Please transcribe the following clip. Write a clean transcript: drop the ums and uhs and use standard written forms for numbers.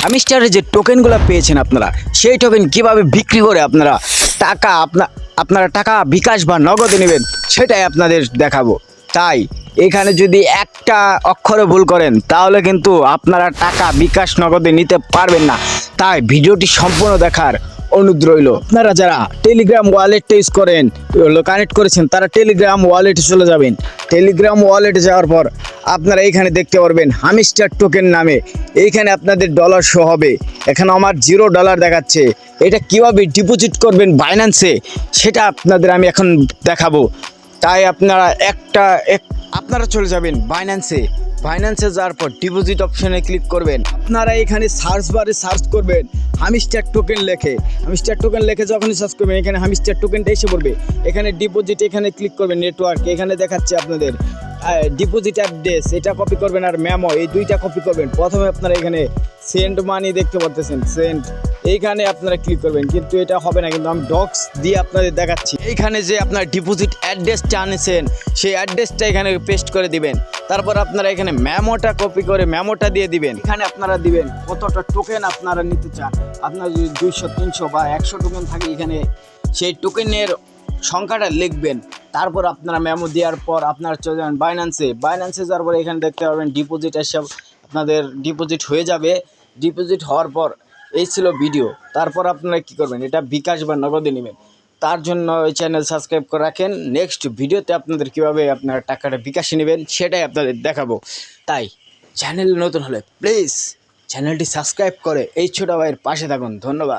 হামিস্টারের যে টোকেনগুলো পেয়েছেন আপনারা, সেই টোকেন কিভাবে বিক্রি করে আপনারা টাকা আপনারা টাকা বিকাশ বা নগদে নেবেন সেটাই আপনাদের দেখাবো। তাই এখানে যদি একটা অক্ষরে ভুল করেন তাহলে কিন্তু আপনারা টাকা বিকাশ নগদে নিতে পারবেন না। তাই ভিডিওটি সম্পূর্ণ দেখার অনুরোধ রইল। আপনারা যারা টেলিগ্রাম ওয়ালেটটা ইউজ করেন, কানেক্ট করেছেন, তারা টেলিগ্রাম ওয়ালেটে চলে যাবেন। টেলিগ্রাম ওয়ালেটে যাওয়ার পর আপনারা এইখানে দেখতে পারবেন হামিস্টার টোকেন নামে, এইখানে আপনাদের ডলার শো হবে। এখানে আমার $0 দেখাচ্ছে। এটা কিভাবে ডিপোজিট করবেন বাইন্যান্সে সেটা আপনাদের আমি এখন দেখাবো। তাই আপনারা আপনারা চলে যাবেন বাইন্যান্সে যাওয়ার পর ডিপোজিট অপশনে ক্লিক করবেন। আপনারা এখানে সার্চ বারে সার্চ করবেন হামিস্টার টোকেন লেখে যখনই সার্চ করবেন এখানে হামিস্টার টোকেনটা এসে পড়বে। এখানে ডিপোজিট এখানে ক্লিক করবেন, নেটওয়ার্ক এখানে দেখাচ্ছে আপনাদের ডিপোজিট অ্যাড্রেস, এটা কপি করবেন, আর মেমো এই দুইটা কপি করবেন। প্রথমে আপনারা এখানে সেন্ড মানি দেখতে পাচ্ছেন, সেন্ড এইখানে আপনারা ক্লিক করবেন, কিন্তু এটা হবে না, কিন্তু আমি ডক্স দিয়ে আপনাদের দেখাচ্ছি। এইখানে যে আপনার ডিপোজিট অ্যাড্রেসটা আনেছেন সেই অ্যাড্রেসটা এখানে পেস্ট করে দিবেন। তারপর আপনারা এখানে মেমোটা কপি করে মেমোটা দিয়ে দিবেন। এখানে আপনারা দিবেন কতটা টোকেন আপনারা নিতে চান। আপনার যদি 200, 300 বা 100 টোকেন থাকে এখানে সেই টোকেনের সংখ্যাটা লিখবেন। তারপর আপনারা মেমো দেওয়ার পর আপনারা চলে যাবেন বাইন্যান্সে যাওয়ার পর এখানে দেখতে পাবেন ডিপোজিট এসব আপনাদের ডিপোজিট হয়ে যাবে। ডিপোজিট হওয়ার পর এই ছিল ভিডিও। তারপর আপনারা কী করবেন, এটা বিকাশ বা নগদে নেবেন। তার জন্য এই চ্যানেল সাবস্ক্রাইব করে রাখেন। নেক্সট ভিডিওতে আপনাদের কীভাবে আপনারা টাকাটা বিকাশে নেবেন সেটাই আপনাদের দেখাবো। তাই চ্যানেল নতুন হলে প্লিজ চ্যানেলটি সাবস্ক্রাইব করে এই ছোটো ভাইয়ের পাশে থাকুন। ধন্যবাদ।